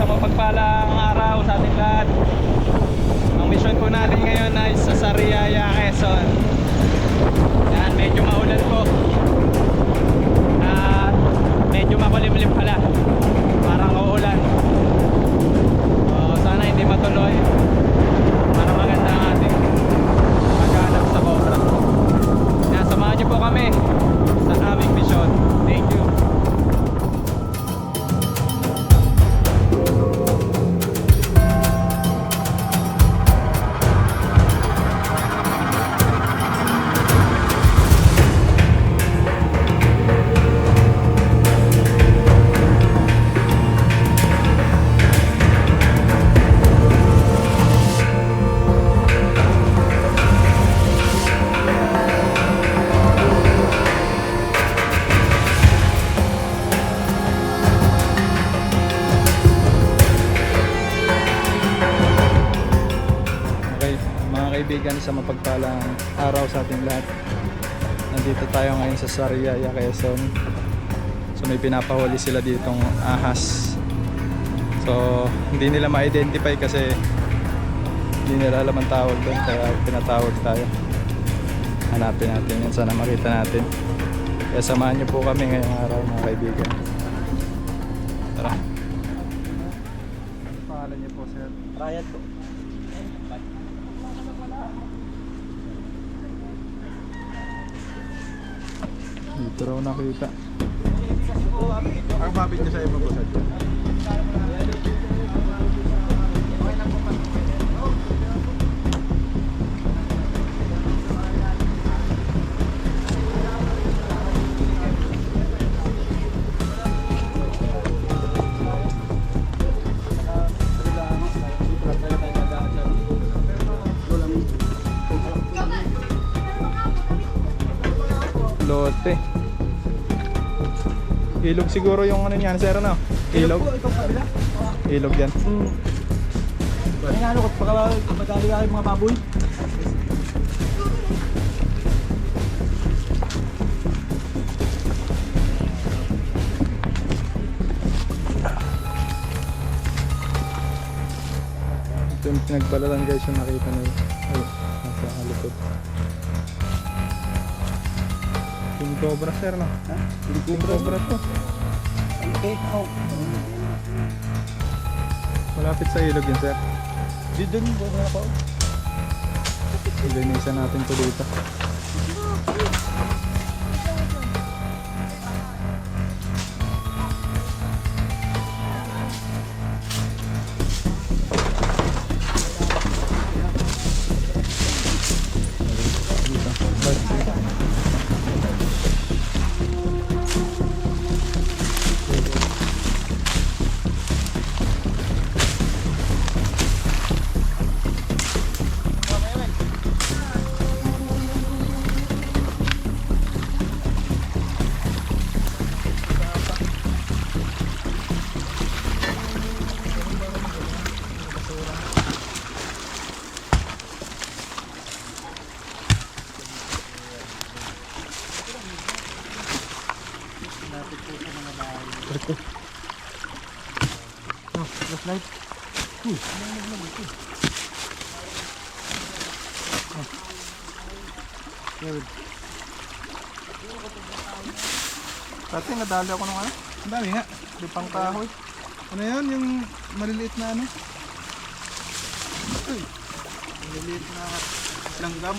isang mapagpalang araw sa ating lahat. Ang mission po natin ngayon ay sa Sariaya, Quezon. Yan, medyo maulan po. At medyo makulimlim pala. Parang uulan. Sana hindi matuloy. Para maganda ang ating paghanap sa cobra. Yan, samahan niyo po kami sa aming mission. Thank you. Kaibigan, sa mapagpalang araw sa ating lahat. Nandito tayo ngayon sa Sariaya, Quezon. So may pinapahuli sila ditong ahas. So hindi nila ma-identify kasi hindi nila alam ang tawag doon, kaya pinatawag tayo. Hanapin natin yan, sana makita natin. Kaya samahan niyo po kami ngayong araw, mga kaibigan. Tara. Ano pangalan niyo po, sir? Ryan po. Dito raw nakita. Ang mapit niya sa iyo mabusad. Lote. Ilog siguro yung ano niyan, sir, no? Ilog. Ilog yan. Ay nga, ano ko, pagkakali ka yung mga baboy. Ito yung pinagbalalan, guys, yung nakita na yun. Ay, nasa likod. King Cobra, sir, no? Ha? King Cobra to. Okay, oh. Malapit sa ilog yun, sir. Dito din po na ako. Ilinisan natin to dito. Ito. No, flashlight. Dati nadali ako ng ano? Ang dami nga. Lipang kahoy. Ano yun? Yung maliliit na ano? Uy. Maliliit na langgam.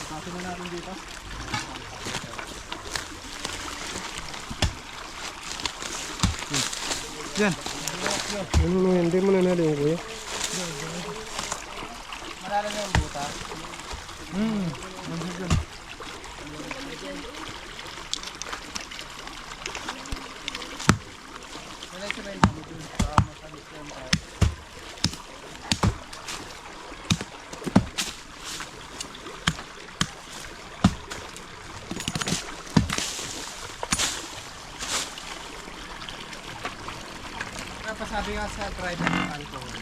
Pakasin na natin dito. Yan. Ano na, hindi mo na nalin, kuya. Malala na yung buta. Nandiyan. Wala si Ryan dito. Masalit yan tayo. Pasabi nga sa driver ng alcohol.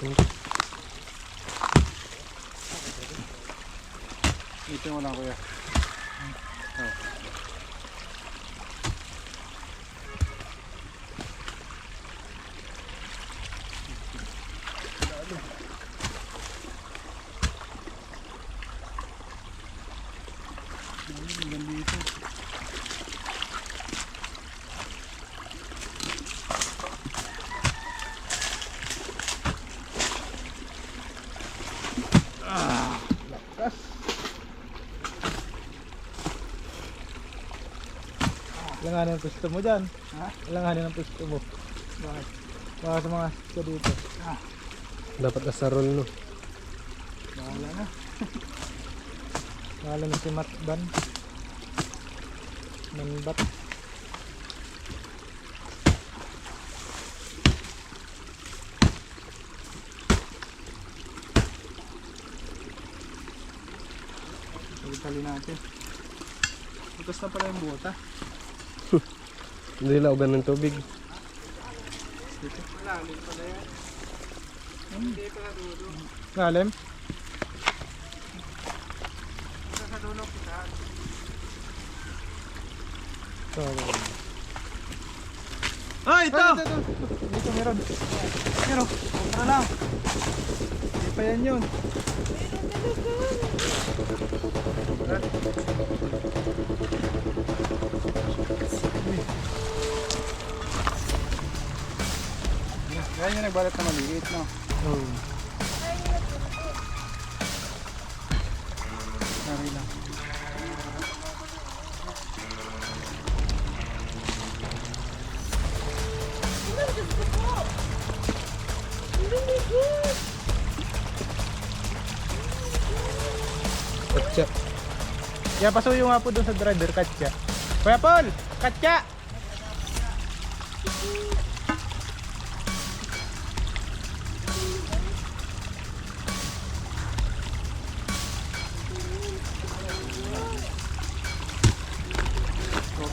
Ito mo lang kuya. Oh. Langanin ang pwesto mo dyan. Ha? Langanin ang pwesto mo. Bakit? Baka sa mga ka dito. Dapat nasa roll no. Bahala na. Lalo na si Matban. Manbat. Pagkali natin. Butas na pala yung buta. Hindi laugan ng tubig. Dito. Malalim pala yan. Hindi pa na dulo. Lalim? Sa dulo kita. So, Ay, ito! dito meron. Pero, tara lang. Hindi pa yan yun. Kaya yung nagbalat na maliit, no? Sorry lang. Katsa. Yeah, pasuyo nga po dun sa driver, Katya. Kuya Paul! Katya!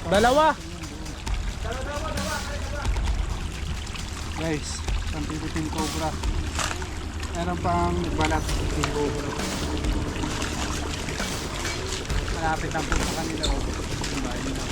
Dalawa! Guys, ang Philippine Cobra. Meron pang balat Philippine Cobra. Malapit lang po sa kanila. Ang bahay nila.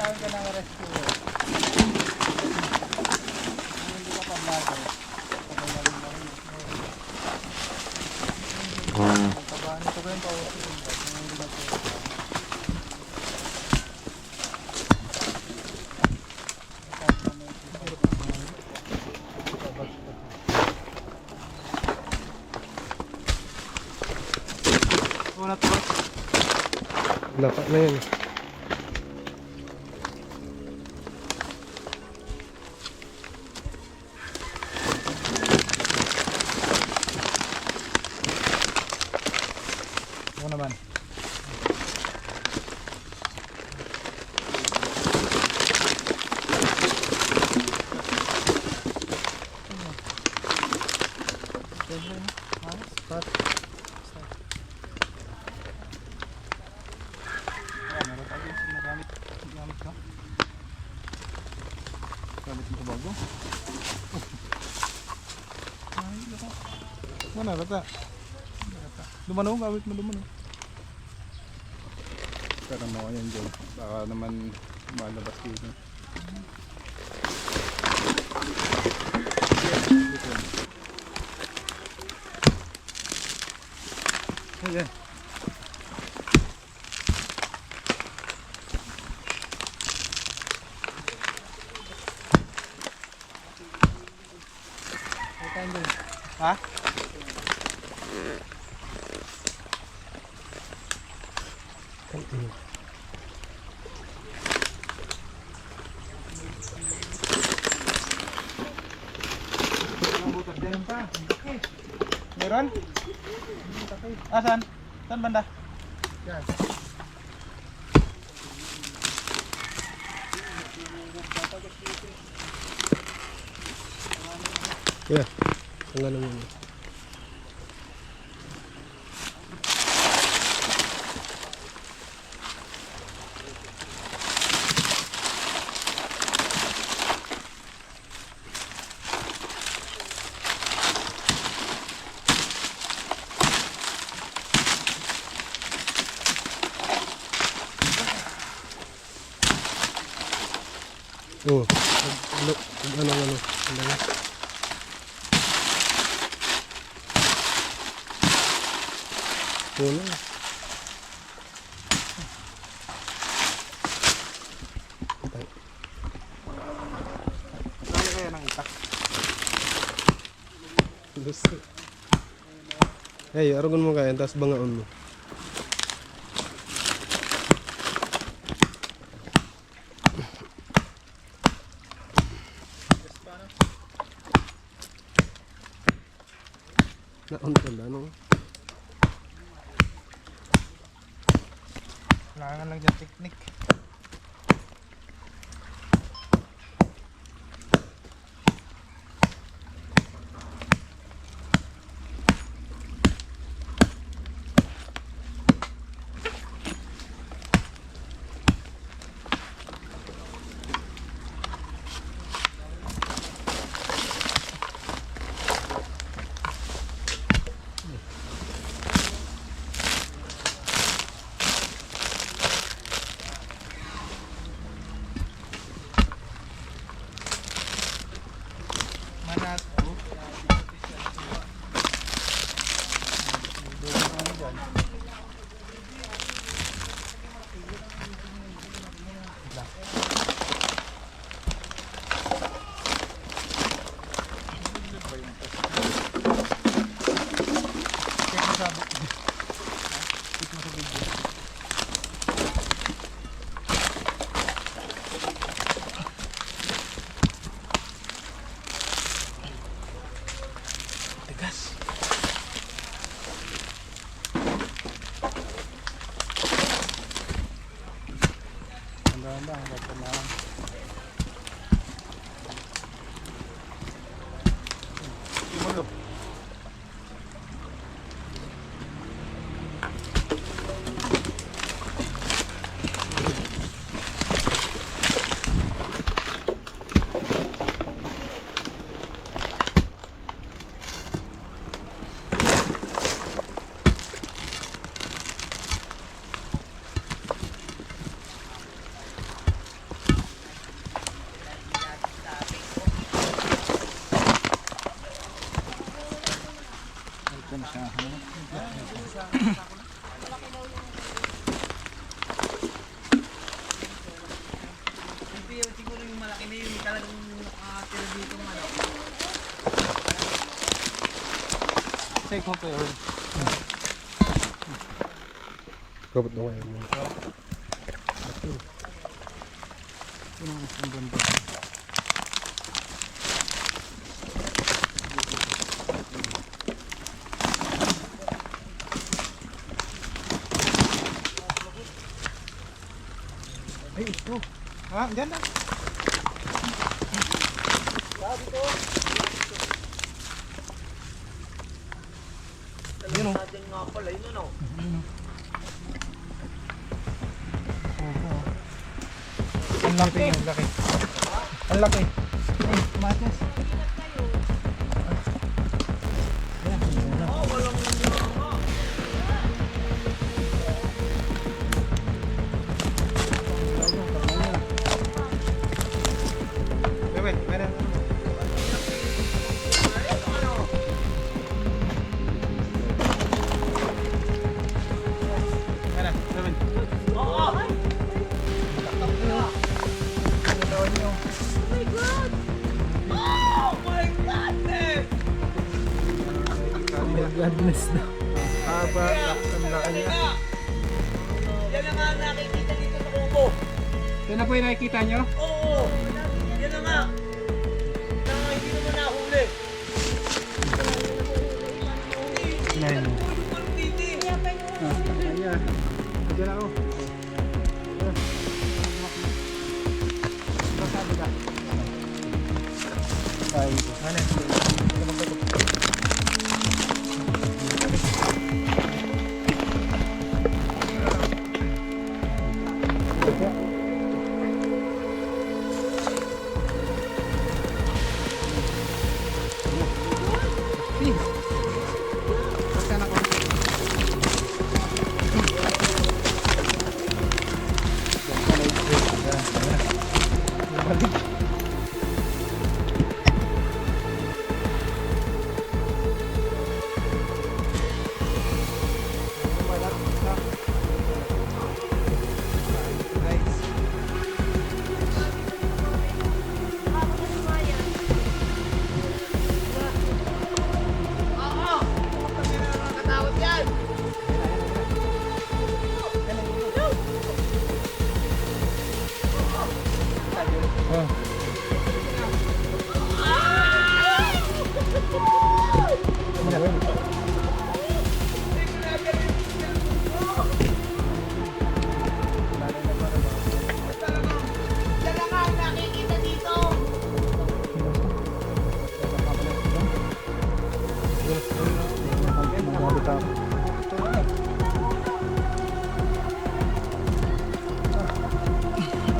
Tawag ka ng rescue. Hindi ka pa bago. Pagkagaling na rin. Tabahan ito ko yung power. Hindi na po. Una to. Dapat na yun. Ako naman. Start. Meron tayo yung nagamit ka. Gamit mo ito bago. Ay, lako. Mana rata? Lumano, gawit mo lumano. Pero mo yan dyan. Baka naman malabas dito. Ayan. Ha? Ang butas din. Meron pa. Meron? Saan? Saan banda? Yan. Yeah. Tanggalan mo. Oh, ano. Wala. Kaya ng itak. Gusto. Hey, aragon mo kaya, tapos bangaon mo. Naon pala, no? Kailangan lang dyan technique. Manat. Tigas. Handa-handa, hanggang tumahan. Mulok. Ito na siya. Siguro yung malaki na yun, talagang nakatira dito ng ano. Say ko pa yun. Kapot mo kayo. Ito na ang ganda. Ay, ito. Ah, dyan na. Yun o. Natin nga pala, yun ano. Ang laki, ang laki. Ang laki. Ay, tumatas. Oo, walang Wait, meron. Meron, meron. Oo! Gagawin nyo. Oh my God! Oh my goodness na. Haba, ang laki niya. Yan ang nga nakikita dito sa kubo. Ito na po yung nakikita nyo? Oo! Yan ang nga. Na hindi naman nahuli. Diyan ako. Ay,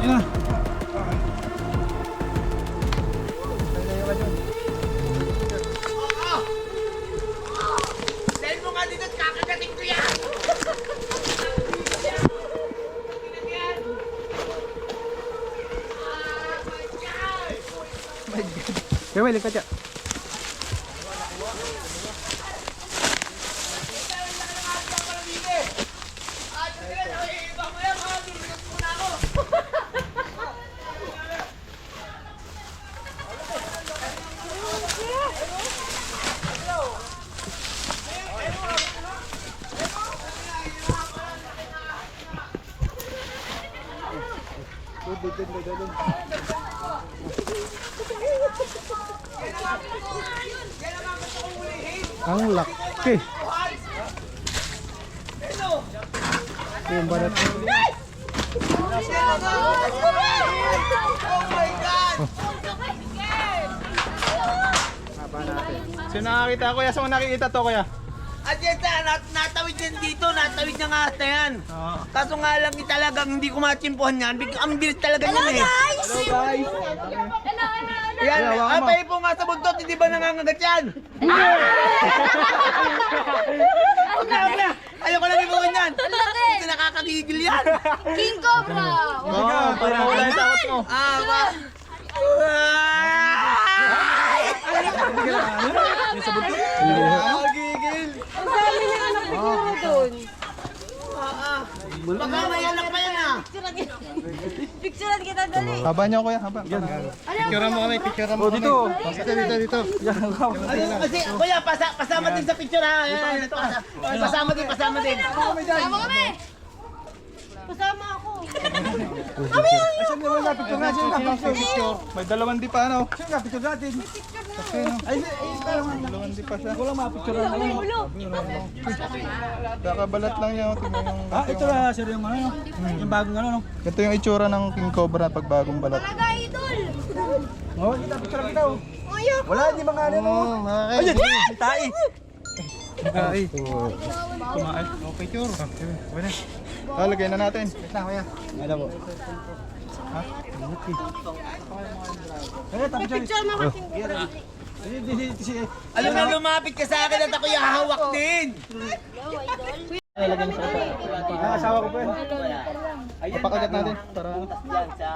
ano? Dahil mo nga dito, kakagating ko yan! Kaya may likat ya. Ang laki. Yung barat. Oh my God! Sino nakakita kuya? Saan mo nakikita to kuya? At yan, natawid yan dito, natawid niya nga ata yan. Oo. Kaso nga lang talagang hindi ko matsimpuhan yan. Ang bilis talaga yan eh. Hello guys! Yan, Kuya, hawakan mo. apay po nga sa buntot, hindi ba nangangagat yan? Huwag na. Ayoko lang ibuhin yan. Kasi nakakagigil yan. King Cobra! Oo, para wala yung takot mo. Ah, ba? Nakakagigil. Ang dami niya anak ko doon. Baka may anak pa yan ah. Picturean kita dali. Haba niyo kuya, haba. Picture mo kami, picture mo. Dito. Dito. Ayun, kasi, kuya, pasama din sa picture ha. Ayan, pasama din. Sama kami! Kasama ako. Asan mo na picture na picture. May dalawang di pa ano. Sino picture natin? Dalawang di pa siya. Walang mapicture na. Ulo! Kakabalat lang niya. Tingnan yung... Ito na sir yung ano, yung bagong ano. Ito yung itsura ng King Cobra pag bagong balat. Talaga, idol! Oh, kita picture kita. Wala hindi mga ano. Ay! Tae. Ay! Kumain. Oh, picture. Wala. Lagay na natin. Na kuya. Ada po. Ha? Tapos Picture mo kasing Alam na, lumapit ka sa akin at ako'y hahawak din. asawa ko po yan. Papakagat natin. Para ano. Yan sa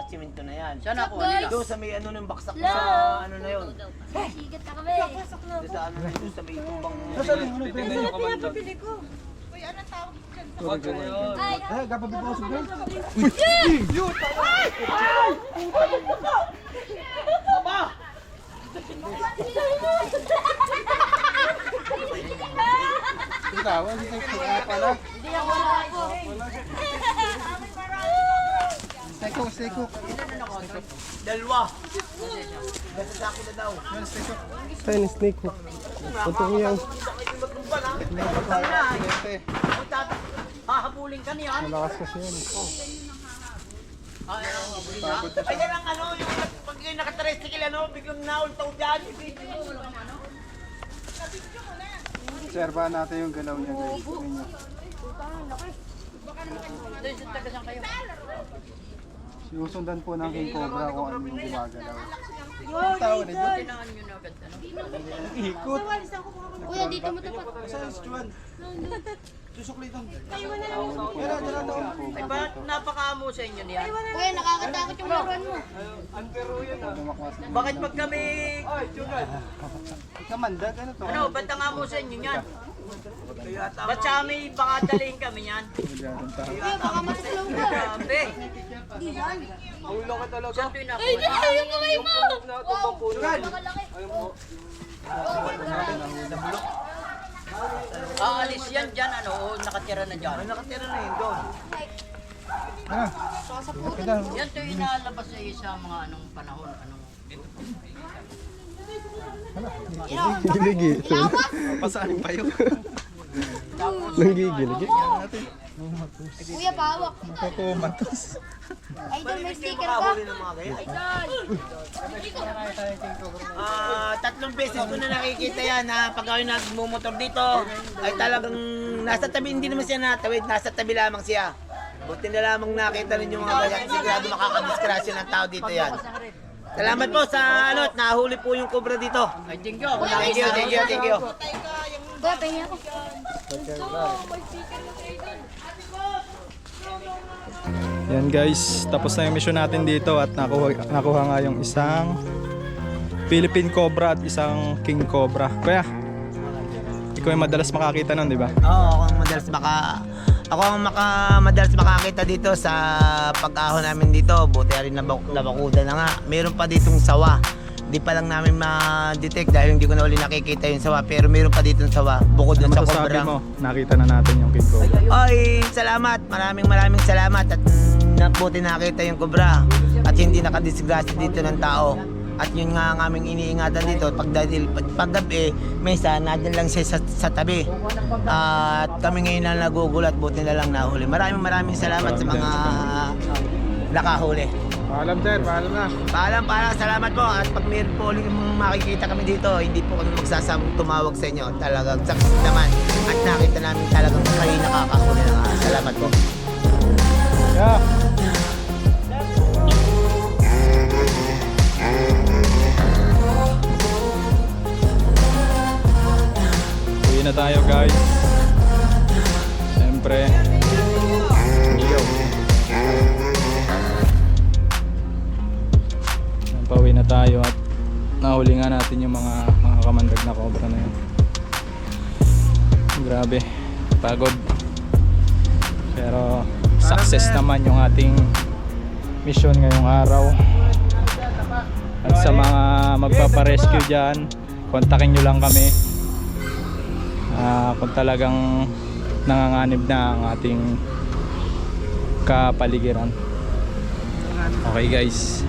simento na yan. Sana ako nila. Doon sa may ano ng baksak na sa ano na yun. Sigat na kami. Doon sa ano na yun, sa may tumbang. Pinapabili ko. Ay, Eh, gapabi po sa bro. Tawag dito pala. hindi ako ako. Seko. Dalawa. Basta sa akin na daw. Ay, snake hook. Ito yung Ito. Hahabulin ka niyan. Malakas kasi yun. Ay, yan lang ano, yung pag yung nakatricycle ano, biglang naultaw dyan. Obserbahan natin yung galaw niya guys. Sinusundan po ng King Cobra kung ano yung gumagalaw. Kuya, dito mo tapat. Ay, ba't napakaamo sa inyo niyan? Kuya, nakakatakot yung laruan mo. Bakit pag kami, Kamandag, ano to? ano, ba't ang amo sa inyo niyan? Ba't sa amin baka dalhin kami yan? Kuya, baka matulog ka. Grabe. Ulo ka talaga. Saan doon ako? Ay, dito yung kamay mo! Aalis yan dyan, ano, o nakatira na dyan. Nakatira na yun doon. Yan to yung inaalabas sa isa mga anong panahon, anong Gigil. Pasaan pa yun? Nanggigil. Kuya, pawak. Nakukumatos. Idol, may sticker ka. Tatlong beses ko na nakikita yan na pag ako nagmumotor dito ay talagang nasa tabi, hindi naman siya natawid, nasa tabi lamang siya. Buti na lamang nakita ninyo mga ganyan, sigurado makakadiskrasya ng tao dito yan. Salamat po sa ano, nahuli po yung cobra dito. Ay, thank you. Thank you, thank you, thank you. Kuya, pahinga ako. Yan guys, tapos na yung mission natin dito at nakuha nga yung isang Philippine Cobra at isang King Cobra. Kuya, ikaw yung madalas makakita nun, di ba? Oo, ako ang madalas makakita dito sa pag-ahon namin dito. Buti rin nabakuda na nga. Meron pa ditong sawa. Di pa lang namin ma-detect dahil hindi ko na uli nakikita yung sawa. Pero meron pa ditong sawa. Bukod Ano dun sa masasabi cobra. mo? Nakita na natin yung King Cobra. Ay, salamat. Maraming salamat. At buti nakita yung cobra. At hindi nakadisgrasya dito ng tao. At yun nga ang aming iniingatan dito, pag gabi, minsan nadyan lang siya sa tabi. At kami ngayon na nagugulat, buti na lang nahuli. Maraming salamat sa mga nakahuli. Paalam sir, paalam na. Paalam, salamat po. At pag mayroon po ulit makikita kami dito, hindi po kami magsasamang tumawag sa inyo. Talagang sakit naman. At nakita namin talagang kayo nakakahuli na nga. Salamat po. Yeah. Uwi na tayo guys. Siyempre. Pauwi na tayo at nahuli nga natin yung mga kamandag na cobra na yun. Grabe, pagod. Pero success naman yung ating mission ngayong araw. At sa mga magpaparescue dyan, kontakin nyo lang kami kung talagang nanganganib na ang ating kapaligiran. Okay guys.